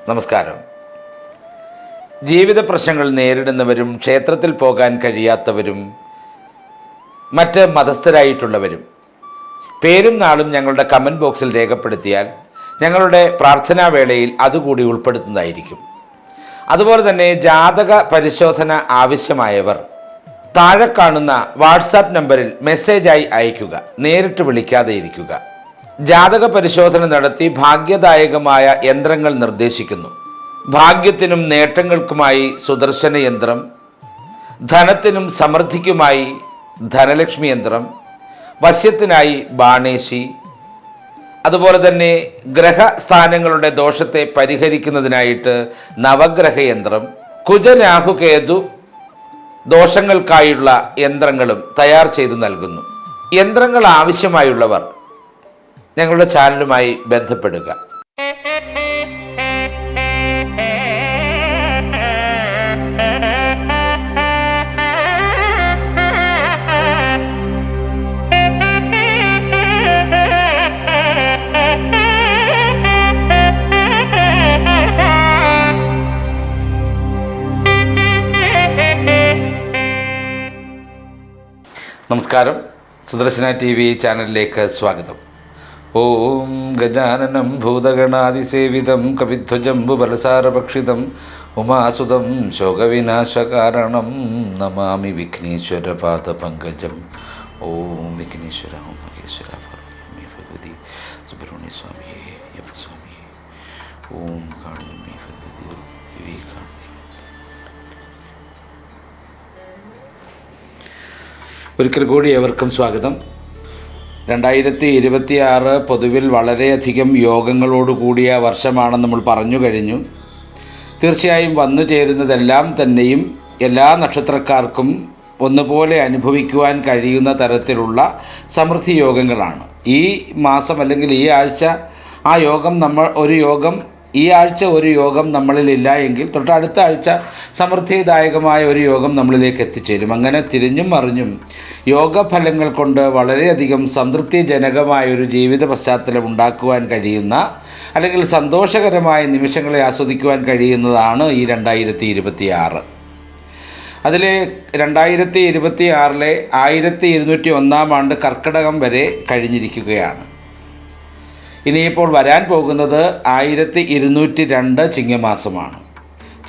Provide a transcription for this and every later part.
നമസ്കാരം. ജീവിത പ്രശ്നങ്ങൾ നേരിടുന്നവരും ക്ഷേത്രത്തിൽ പോകാൻ കഴിയാത്തവരും മറ്റ് മതസ്ഥരായിട്ടുള്ളവരും പേരും നാളും ഞങ്ങളുടെ കമൻറ്റ് ബോക്സിൽ രേഖപ്പെടുത്തിയാൽ ഞങ്ങളുടെ പ്രാർത്ഥനാ വേളയിൽ അതുകൂടി ഉൾപ്പെടുത്തുന്നതായിരിക്കും. അതുപോലെ തന്നെ ജാതക പരിശോധന ആവശ്യമായവർ താഴെ കാണുന്ന വാട്സാപ്പ് നമ്പറിൽ മെസ്സേജായി അയയ്ക്കുക, നേരിട്ട് വിളിക്കാതെ ഇരിക്കുക. ജാതക പരിശോധന നടത്തി ഭാഗ്യദായകമായ യന്ത്രങ്ങൾ നിർദ്ദേശിക്കുന്നു. ഭാഗ്യത്തിനും നേട്ടങ്ങൾക്കുമായി സുദർശന യന്ത്രം, ധനത്തിനും സമൃദ്ധിക്കുമായി ധനലക്ഷ്മി യന്ത്രം, വശ്യത്തിനായി ബാണേശി, അതുപോലെ തന്നെ ഗ്രഹസ്ഥാനങ്ങളുടെ ദോഷത്തെ പരിഹരിക്കുന്നതിനായിട്ട് നവഗ്രഹ യന്ത്രം, കുജരാഹുകേതു ദോഷങ്ങൾക്കായുള്ള യന്ത്രങ്ങളും തയ്യാർ ചെയ്തു നൽകുന്നു. യന്ത്രങ്ങൾ ആവശ്യമായുള്ളവർ ഞങ്ങളുടെ ചാനലുമായി ബന്ധപ്പെടുക. നമസ്കാരം. സുദർശന TV ചാനലിലേക്ക് സ്വാഗതം. ഓം ഗജാനനം ഭൂതഗണാതിസേവിതം കവിധ്വജംബുബലസാരഭക്ഷിതം ഉമാസുതം ശോകവിനാശകാരണം നമാമി വിഘ്നേശ്വരപാദപങ്കജം. ഓം വിഘ്നേശ്വര ഓം മഹേശ്വര ഭഗവതി സുബ്രഹ്മണ്യ സ്വാമിയേ അയ്യപ്പ സ്വാമിയേ ഓം കാളിയമ്മേ ഭഗവതി കാളി. ഒരിക്കൽ കൂടി ഏവർക്കും സ്വാഗതം. 2026 പൊതുവിൽ വളരെയധികം യോഗങ്ങളോടുകൂടിയ വർഷമാണെന്ന് നമ്മൾ പറഞ്ഞു കഴിഞ്ഞു. തീർച്ചയായും വന്നു ചേരുന്നതെല്ലാം തന്നെയും എല്ലാ നക്ഷത്രക്കാർക്കും ഒന്നുപോലെ അനുഭവിക്കുവാൻ കഴിയുന്ന തരത്തിലുള്ള സമൃദ്ധി യോഗങ്ങളാണ്. ഈ മാസം അല്ലെങ്കിൽ ഈ ആഴ്ച ഈ ആഴ്ച ഒരു യോഗം നമ്മളിലില്ല എങ്കിൽ തൊട്ടടുത്ത ആഴ്ച സമൃദ്ധിദായകമായ ഒരു യോഗം നമ്മളിലേക്ക് എത്തിച്ചേരും. അങ്ങനെ തിരിഞ്ഞും മറിഞ്ഞും യോഗഫലങ്ങൾ കൊണ്ട് വളരെയധികം സംതൃപ്തിജനകമായ ഒരു ജീവിത പശ്ചാത്തലം ഉണ്ടാക്കുവാൻ കഴിയുന്ന അല്ലെങ്കിൽ സന്തോഷകരമായ നിമിഷങ്ങളെ ആസ്വദിക്കുവാൻ കഴിയുന്നതാണ് ഈ 2026. അതിലെ 2026 1201 ആണ്ട് കർക്കിടകം വരെ കഴിഞ്ഞിരിക്കുകയാണ്. ഇനിയിപ്പോൾ വരാൻ പോകുന്നത് 1202 ചിങ്ങമാസമാണ്.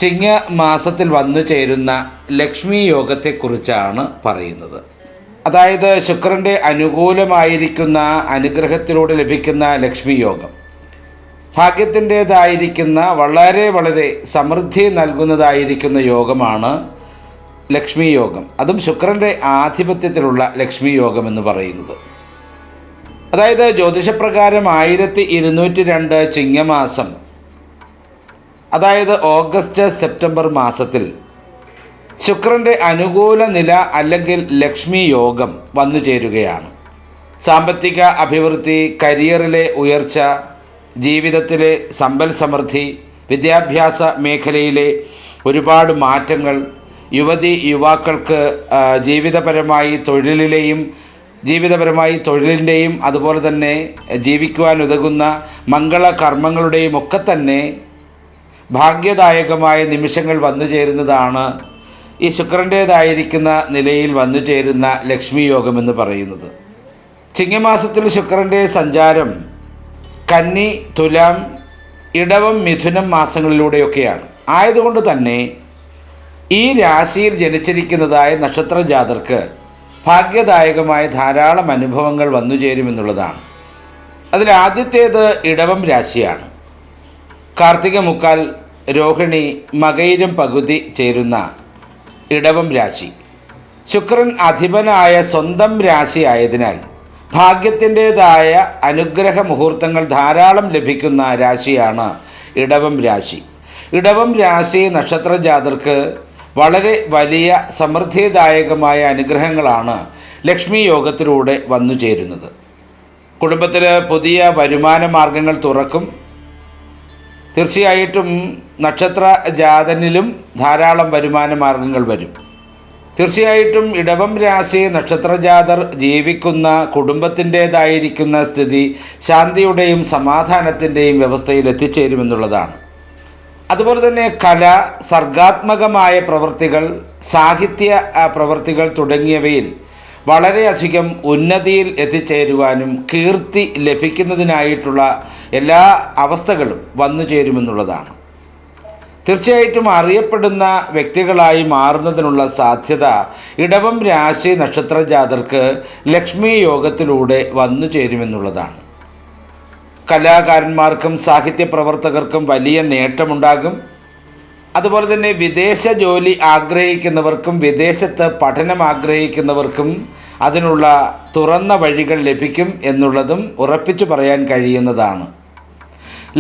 ചിങ്ങമാസത്തിൽ വന്നു ചേരുന്ന ലക്ഷ്മി യോഗത്തെക്കുറിച്ചാണ് പറയുന്നത്. അതായത് ശുക്രൻ്റെ അനുകൂലമായിരിക്കുന്ന അനുഗ്രഹത്തിലൂടെ ലഭിക്കുന്ന ലക്ഷ്മി യോഗം, ഭാഗ്യത്തിൻ്റേതായിരിക്കുന്ന വളരെ വളരെ സമൃദ്ധി നൽകുന്നതായിരിക്കുന്ന യോഗമാണ് ലക്ഷ്മി യോഗം. അതും ശുക്രൻ്റെ ആധിപത്യത്തിലുള്ള ലക്ഷ്മി യോഗം എന്ന് പറയുന്നത്. അതായത് ജ്യോതിഷപ്രകാരം 1202 ചിങ്ങമാസം, അതായത് ഓഗസ്റ്റ് സെപ്റ്റംബർ മാസത്തിൽ ശുക്രൻ്റെ അനുകൂല നില അല്ലെങ്കിൽ ലക്ഷ്മി യോഗം വന്നു ചേരുകയാണ്. സാമ്പത്തിക അഭിവൃദ്ധി, കരിയറിലെ ഉയർച്ച, ജീവിതത്തിലെ സമ്പൽ സമൃദ്ധി, വിദ്യാഭ്യാസ മേഖലയിലെ ഒരുപാട് മാറ്റങ്ങൾ, യുവാക്കൾക്ക് തൊഴിലിൻ്റെയും അതുപോലെ തന്നെ ജീവിക്കുവാൻ ഉതകുന്ന മംഗളകർമ്മങ്ങളുടെയും ഒക്കെ തന്നെ ഭാഗ്യദായകമായ നിമിഷങ്ങൾ വന്നു ചേരുന്നതാണ് ഈ ശുക്രൻ്റേതായിരിക്കുന്ന നിലയിൽ വന്നു ചേരുന്ന ലക്ഷ്മി യോഗം എന്ന് പറയുന്നത്. ചിങ്ങമാസത്തിൽ ശുക്രൻ്റെ സഞ്ചാരം കന്നി, തുലാം, ഇടവം, മിഥുനം മാസങ്ങളിലൂടെയൊക്കെയാണ്. ആയതുകൊണ്ട് തന്നെ ഈ രാശിയിൽ ജനിച്ചിരിക്കുന്നതായ നക്ഷത്ര ജാതർക്ക് ഭാഗ്യദായകമായ ധാരാളം അനുഭവങ്ങൾ വന്നു ചേരുമെന്നുള്ളതാണ്. അതിൽ ആദ്യത്തേത് ഇടവം രാശിയാണ്. കാർത്തിക മുക്കാൽ, രോഹിണി, മകയിരം പകുതി ചേരുന്ന ഇടവം രാശി ശുക്രൻ അധിപനായ സ്വന്തം രാശി ആയതിനാൽ ഭാഗ്യത്തിൻ്റേതായ അനുഗ്രഹ മുഹൂർത്തങ്ങൾ ധാരാളം ലഭിക്കുന്ന രാശിയാണ് ഇടവം രാശി. ഇടവം രാശി നക്ഷത്ര ജാതർക്ക് വളരെ വലിയ സമൃദ്ധിദായകമായ അനുഗ്രഹങ്ങളാണ് ലക്ഷ്മി യോഗത്തിലൂടെ വന്നു ചേരുന്നത്. കുടുംബത്തിൽ പുതിയ വരുമാന മാർഗങ്ങൾ തുറക്കും. തീർച്ചയായിട്ടും നക്ഷത്ര ജാതനിലും ധാരാളം വരുമാന മാർഗങ്ങൾ വരും. തീർച്ചയായിട്ടും ഇടവം രാശി നക്ഷത്രജാതർ ജീവിക്കുന്ന കുടുംബത്തിൻ്റേതായിരിക്കുന്ന സ്ഥിതി ശാന്തിയുടെയും സമാധാനത്തിൻ്റെയും വ്യവസ്ഥയിൽ എത്തിച്ചേരുമെന്നുള്ളതാണ്. അതുപോലെ തന്നെ കല, സർഗാത്മകമായ പ്രവൃത്തികൾ, സാഹിത്യ പ്രവൃത്തികൾ തുടങ്ങിയവയിൽ വളരെയധികം ഉന്നതിയിൽ എത്തിച്ചേരുവാനും കീർത്തി ലഭിക്കുന്നതിനായിട്ടുള്ള എല്ലാ അവസ്ഥകളും വന്നു ചേരുമെന്നുള്ളതാണ്. തീർച്ചയായിട്ടും അറിയപ്പെടുന്ന വ്യക്തികളായി മാറുന്നതിനുള്ള സാധ്യത ഇടവം രാശി നക്ഷത്ര ജാതർക്ക് ലക്ഷ്മി യോഗത്തിലൂടെ വന്നു ചേരുമെന്നുള്ളതാണ്. കലാകാരന്മാർക്കും സാഹിത്യ പ്രവർത്തകർക്കും വലിയ നേട്ടമുണ്ടാകും. അതുപോലെ തന്നെ വിദേശ ജോലി ആഗ്രഹിക്കുന്നവർക്കും വിദേശത്ത് പഠനം ആഗ്രഹിക്കുന്നവർക്കും അതിനുള്ള തുറന്ന വഴികൾ ലഭിക്കും എന്നുള്ളതും ഉറപ്പിച്ചു പറയാൻ കഴിയുന്നതാണ്.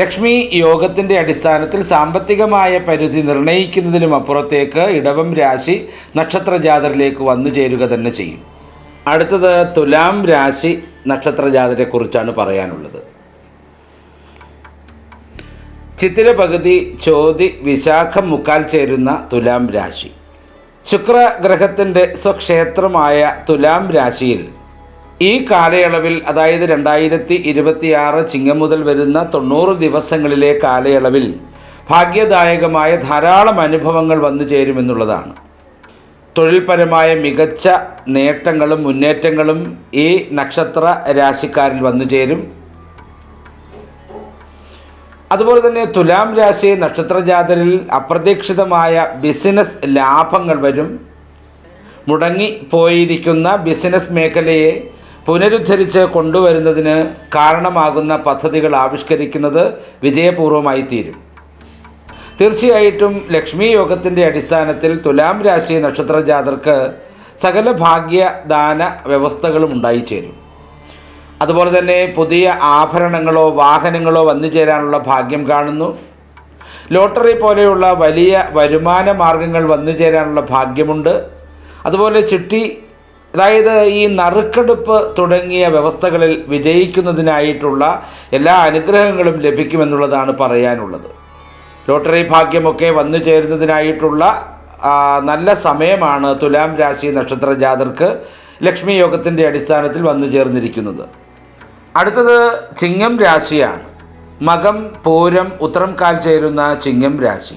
ലക്ഷ്മി യോഗത്തിൻ്റെ അടിസ്ഥാനത്തിൽ സാമ്പത്തികമായ പരിധി നിർണ്ണയിക്കുന്നതിനും അപ്പുറത്തേക്ക് ഇടവം രാശി നക്ഷത്ര ജാതരിലേക്ക് വന്നു ചേരുക തന്നെ ചെയ്യും. അടുത്തത് തുലാം രാശി നക്ഷത്ര ജാതരെക്കുറിച്ചാണ് പറയാനുള്ളത്. ചിത്തിര പകുതി, ചോതി, വിശാഖം മുക്കാൽ ചേരുന്ന തുലാം രാശി. ശുക്രഗ്രഹത്തിൻ്റെ സ്വക്ഷേത്രമായ തുലാം രാശിയിൽ ഈ കാലയളവിൽ, അതായത് 2026 ചിങ്ങം മുതൽ വരുന്ന 90 ദിവസങ്ങളിലെ കാലയളവിൽ ഭാഗ്യദായകമായ ധാരാളം അനുഭവങ്ങൾ വന്നു ചേരുമെന്നുള്ളതാണ്. തൊഴിൽപരമായ മികച്ച നേട്ടങ്ങളും മുന്നേറ്റങ്ങളും ഈ നക്ഷത്ര രാശിക്കാരിൽ വന്നു ചേരും. അതുപോലെ തന്നെ തുലാം രാശി നക്ഷത്രജാതരിൽ അപ്രതീക്ഷിതമായ ബിസിനസ് ലാഭങ്ങൾ വരും. മുടങ്ങിപ്പോയിരിക്കുന്ന ബിസിനസ് മേഖലയെ പുനരുദ്ധരിച്ച് കൊണ്ടുവരുന്നതിന് കാരണമാകുന്ന പദ്ധതികൾ ആവിഷ്കരിക്കുന്നത് വിജയപൂർവമായി തീരും. തീർച്ചയായിട്ടും ലക്ഷ്മി യോഗത്തിൻ്റെ അടിസ്ഥാനത്തിൽ തുലാം രാശി നക്ഷത്രജാതർക്ക് സകല ഭാഗ്യദാന വ്യവസ്ഥകളും ഉണ്ടായിച്ചേരും. അതുപോലെ തന്നെ പുതിയ ആഭരണങ്ങളോ വാഹനങ്ങളോ വന്നു ചേരാനുള്ള ഭാഗ്യം കാണുന്നു. ലോട്ടറി പോലെയുള്ള വലിയ വരുമാന മാർഗങ്ങൾ വന്നു ചേരാനുള്ള ഭാഗ്യമുണ്ട്. അതുപോലെ ചിട്ടി, അതായത് ഈ നറുക്കെടുപ്പ് തുടങ്ങിയ വ്യവസ്ഥകളിൽ വിജയിക്കുന്നതിനായിട്ടുള്ള എല്ലാ അനുഗ്രഹങ്ങളും ലഭിക്കുമെന്നുള്ളതാണ് പറയാനുള്ളത്. ലോട്ടറി ഭാഗ്യമൊക്കെ വന്നു ചേരുന്നതിനായിട്ടുള്ള നല്ല സമയമാണ് തുലാം രാശി നക്ഷത്ര ജാതർക്ക് ലക്ഷ്മി യോഗത്തിൻ്റെ അടിസ്ഥാനത്തിൽ വന്നു ചേർന്നിരിക്കുന്നത്. അടുത്തത് ചിങ്ങം രാശിയാണ്. മകം, പൂരം, ഉത്രം കാൽ ചേരുന്ന ചിങ്ങം രാശി.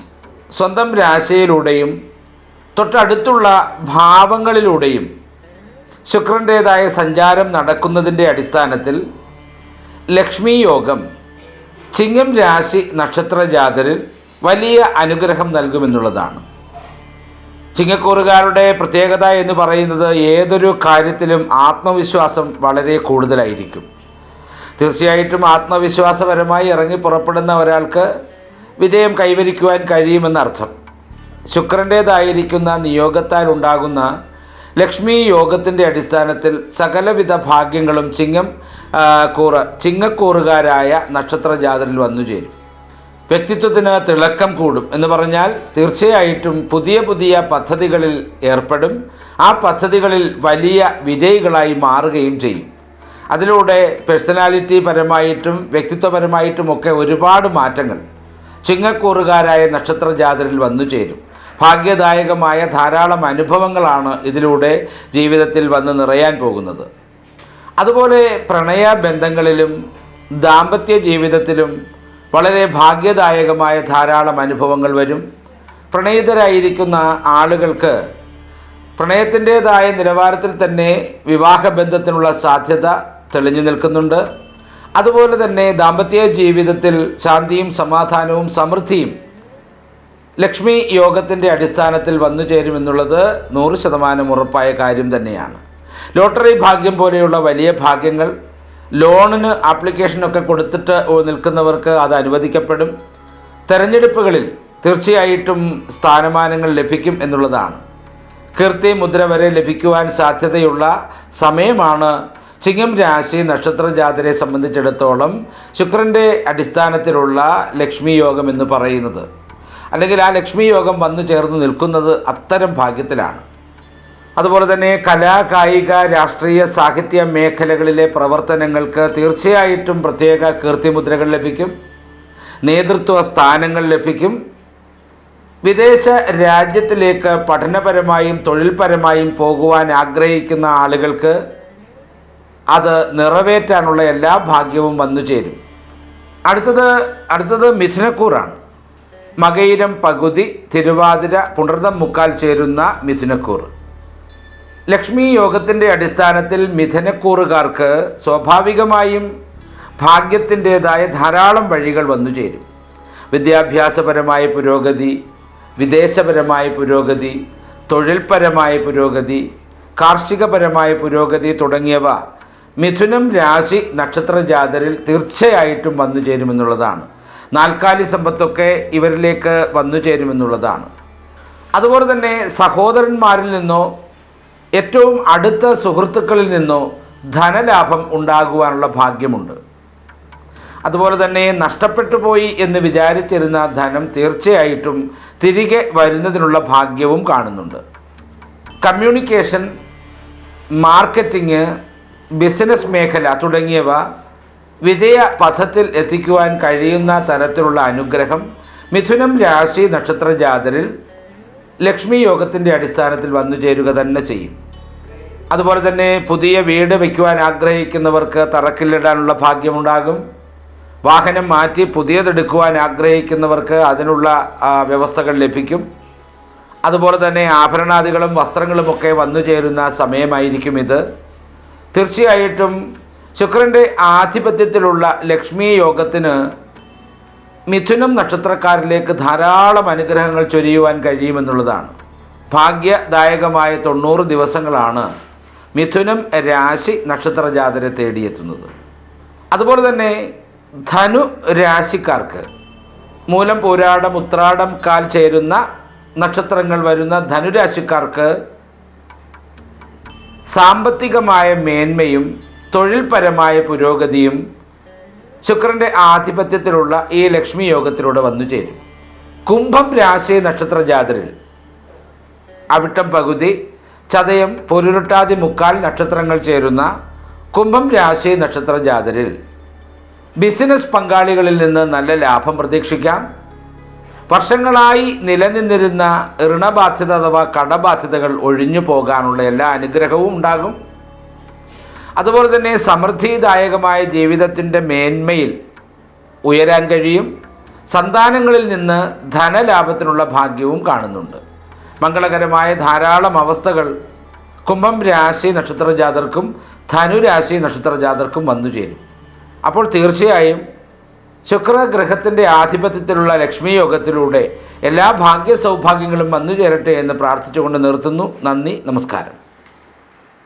സ്വന്തം രാശിയിലൂടെയും തൊട്ടടുത്തുള്ള ഭാവങ്ങളിലൂടെയും ശുക്രൻ്റേതായ സഞ്ചാരം നടക്കുന്നതിൻ്റെ അടിസ്ഥാനത്തിൽ ലക്ഷ്മി യോഗം ചിങ്ങം രാശി നക്ഷത്ര ജാതരിൽ വലിയ അനുഗ്രഹം നൽകുമെന്നുള്ളതാണ്. ചിങ്ങക്കൂറുകാരുടെ പ്രത്യേകത എന്ന് പറയുന്നത് ഏതൊരു കാര്യത്തിലും ആത്മവിശ്വാസം വളരെ കൂടുതലായിരിക്കും. തീർച്ചയായിട്ടും ആത്മവിശ്വാസപരമായി ഇറങ്ങി പുറപ്പെടുന്ന ഒരാൾക്ക് വിജയം കൈവരിക്കുവാൻ കഴിയുമെന്നർത്ഥം. ശുക്രൻ്റേതായിരിക്കുന്ന നിയോഗത്താൽ ഉണ്ടാകുന്ന ലക്ഷ്മി യോഗത്തിൻ്റെ അടിസ്ഥാനത്തിൽ സകലവിധ ഭാഗ്യങ്ങളും ചിങ്ങക്കൂറുകാരായ നക്ഷത്ര ജാതരിൽ വന്നു ചേരും. വ്യക്തിത്വത്തിന് തിളക്കം കൂടും എന്ന് പറഞ്ഞാൽ തീർച്ചയായിട്ടും പുതിയ പുതിയ പദ്ധതികളിൽ ഏർപ്പെടും. ആ പദ്ധതികളിൽ വലിയ വിജയികളായി മാറുകയും ചെയ്യും. അതിലൂടെ പേഴ്സണാലിറ്റി പരമായിട്ടും വ്യക്തിത്വപരമായിട്ടുമൊക്കെ ഒരുപാട് മാറ്റങ്ങൾ ചിങ്ങക്കൂറുകാരായ നക്ഷത്ര ജാതരിൽ വന്നു ചേരും. ഭാഗ്യദായകമായ ധാരാളം അനുഭവങ്ങളാണ് ഇതിലൂടെ ജീവിതത്തിൽ വന്ന് നിറയാൻ പോകുന്നത്. അതുപോലെ പ്രണയബന്ധങ്ങളിലും ദാമ്പത്യ ജീവിതത്തിലും വളരെ ഭാഗ്യദായകമായ ധാരാളം അനുഭവങ്ങൾ വരും. പ്രണയിതരായിരിക്കുന്ന ആളുകൾക്ക് പ്രണയത്തിൻ്റേതായ നിലവാരത്തിൽ തന്നെ വിവാഹബന്ധത്തിനുള്ള സാധ്യത തെളിഞ്ഞു നിൽക്കുന്നുണ്ട്. അതുപോലെ തന്നെ ദാമ്പത്യ ജീവിതത്തിൽ ശാന്തിയും സമാധാനവും സമൃദ്ധിയും ലക്ഷ്മി യോഗത്തിൻ്റെ അടിസ്ഥാനത്തിൽ വന്നു ചേരുമെന്നുള്ളത് 100% ഉറപ്പായ കാര്യം തന്നെയാണ്. ലോട്ടറി ഭാഗ്യം പോലെയുള്ള വലിയ ഭാഗ്യങ്ങൾ, ലോണിന് ആപ്ലിക്കേഷനൊക്കെ കൊടുത്തിട്ട് നിൽക്കുന്നവർക്ക് അത് അനുവദിക്കപ്പെടും. തെരഞ്ഞെടുപ്പുകളിൽ തീർച്ചയായിട്ടും സ്ഥാനമാനങ്ങൾ ലഭിക്കും എന്നുള്ളതാണ്. കീർത്തി മുദ്ര വരെ ലഭിക്കുവാൻ സാധ്യതയുള്ള സമയമാണ് ചിങ്ങം രാശി നക്ഷത്ര ജാതരെ സംബന്ധിച്ചിടത്തോളം ശുക്രൻ്റെ അടിസ്ഥാനത്തിലുള്ള ലക്ഷ്മി യോഗം എന്ന് പറയുന്നത്. അല്ലെങ്കിൽ ആ ലക്ഷ്മി യോഗം വന്നു ചേർന്ന് നിൽക്കുന്നത് അത്തരം ഭാഗ്യത്തിലാണ്. അതുപോലെ തന്നെ കലാ, കായിക, രാഷ്ട്രീയ, സാഹിത്യ മേഖലകളിലെ പ്രവർത്തനങ്ങൾക്ക് തീർച്ചയായിട്ടും പ്രത്യേക കീർത്തിമുദ്രകൾ ലഭിക്കും. നേതൃത്വ സ്ഥാനങ്ങൾ ലഭിക്കും. വിദേശ രാജ്യത്തിലേക്ക് പഠനപരമായും തൊഴിൽപരമായും പോകുവാൻ ആഗ്രഹിക്കുന്ന ആളുകൾക്ക് അത് നിറവേറ്റാനുള്ള എല്ലാ ഭാഗ്യവും വന്നു ചേരും. അടുത്തത് മിഥുനക്കൂറാണ്. മകയിരം പകുതി, തിരുവാതിര, പുണർദം മുക്കാൽ ചേരുന്ന മിഥുനക്കൂർ. ലക്ഷ്മി യോഗത്തിൻ്റെ അടിസ്ഥാനത്തിൽ മിഥുനക്കൂറുകാർക്ക് സ്വാഭാവികമായും ഭാഗ്യത്തിൻ്റേതായ ധാരാളം വഴികൾ വന്നു ചേരും. വിദ്യാഭ്യാസപരമായ പുരോഗതി, വിദേശപരമായ പുരോഗതി, തൊഴിൽപരമായ പുരോഗതി, കാർഷികപരമായ പുരോഗതി തുടങ്ങിയവ മിഥുനം രാശി നക്ഷത്ര ജാതരിൽ തീർച്ചയായിട്ടും വന്നു ചേരുമെന്നുള്ളതാണ്. നാൽക്കാലി സമ്പത്തൊക്കെ ഇവരിലേക്ക് വന്നു ചേരുമെന്നുള്ളതാണ്. അതുപോലെ തന്നെ സഹോദരന്മാരിൽ നിന്നോ ഏറ്റവും അടുത്ത സുഹൃത്തുക്കളിൽ നിന്നോ ധനലാഭം ഉണ്ടാകുവാനുള്ള ഭാഗ്യമുണ്ട്. അതുപോലെ തന്നെ നഷ്ടപ്പെട്ടു പോയി എന്ന് വിചാരിച്ചിരുന്ന ധനം തീർച്ചയായിട്ടും തിരികെ വരുന്നതിനുള്ള ഭാഗ്യവും കാണുന്നുണ്ട്. കമ്മ്യൂണിക്കേഷൻ, മാർക്കറ്റിംഗ്, ബിസിനസ് മേഖല തുടങ്ങിയവ വിജയ പഥത്തിൽ എത്തിക്കുവാൻ കഴിയുന്ന തരത്തിലുള്ള അനുഗ്രഹം മിഥുനം രാശി നക്ഷത്ര ജാതരിൽ ലക്ഷ്മി യോഗത്തിൻ്റെ അടിസ്ഥാനത്തിൽ വന്നു ചേരുക തന്നെ ചെയ്യും. അതുപോലെ തന്നെ പുതിയ വീട് വയ്ക്കുവാൻ ആഗ്രഹിക്കുന്നവർക്ക് തറക്കല്ലിടാനുള്ള ഭാഗ്യമുണ്ടാകും. വാഹനം മാറ്റി പുതിയതെടുക്കുവാൻ ആഗ്രഹിക്കുന്നവർക്ക് അതിനുള്ള വ്യവസ്ഥകൾ ലഭിക്കും. അതുപോലെ തന്നെ ആഭരണാദികളും വസ്ത്രങ്ങളുമൊക്കെ വന്നു ചേരുന്ന സമയമായിരിക്കും ഇത്. തീർച്ചയായിട്ടും ശുക്രൻ്റെ ആധിപത്യത്തിലുള്ള ലക്ഷ്മി യോഗത്തിന് മിഥുനം നക്ഷത്രക്കാരിലേക്ക് ധാരാളം അനുഗ്രഹങ്ങൾ ചൊരിയുവാൻ കഴിയുമെന്നുള്ളതാണ്. ഭാഗ്യദായകമായ 90 ദിവസങ്ങളാണ് മിഥുനം രാശി നക്ഷത്ര ജാതരെ തേടിയെത്തുന്നത്. അതുപോലെ തന്നെ ധനു രാശിക്കാർക്ക് മൂലം, പൂരാടം, ഉത്രാടം കാൽ ചേരുന്ന നക്ഷത്രങ്ങൾ വരുന്ന ധനുരാശിക്കാർക്ക് സാമ്പത്തികമായ മേന്മയും തൊഴിൽപരമായ പുരോഗതിയും ശുക്രൻ്റെ ആധിപത്യത്തിലുള്ള ഈ ലക്ഷ്മി യോഗത്തിലൂടെ വന്നു ചേരും. കുംഭം രാശി നക്ഷത്ര ജാതരിൽ അവിട്ടം പകുതി, ചതയം, പൊരുരുട്ടാതി മുക്കാൽ നക്ഷത്രങ്ങൾ ചേരുന്ന കുംഭം രാശി നക്ഷത്ര ജാതരിൽ ബിസിനസ് പങ്കാളികളിൽ നിന്ന് നല്ല ലാഭം പ്രതീക്ഷിക്കാം. വർഷങ്ങളായി നിലനിന്നിരുന്ന ഋണബാധ്യത അഥവാ കടബാധ്യതകൾ ഒഴിഞ്ഞു പോകാനുള്ള എല്ലാ അനുഗ്രഹവും ഉണ്ടാകും. അതുപോലെ തന്നെ സമൃദ്ധിദായകമായ ജീവിതത്തിൻ്റെ മേന്മയിൽ ഉയരാൻ കഴിയും. സന്താനങ്ങളിൽ നിന്ന് ധനലാഭത്തിനുള്ള ഭാഗ്യവും കാണുന്നുണ്ട്. മംഗളകരമായ ധാരാളം അവസ്ഥകൾ കുംഭം രാശി നക്ഷത്ര ജാതർക്കും ധനുരാശി നക്ഷത്ര ജാതർക്കും വന്നു ചേരും. അപ്പോൾ തീർച്ചയായും ശുക്രഗ്രഹത്തിൻ്റെ ആധിപത്യത്തിലുള്ള ലക്ഷ്മി യോഗത്തിലൂടെ എല്ലാ ഭാഗ്യ സൗഭാഗ്യങ്ങളും വന്നു ചേരട്ടെ എന്ന് പ്രാർത്ഥിച്ചുകൊണ്ട് നിർത്തുന്നു. നന്ദി, നമസ്കാരം.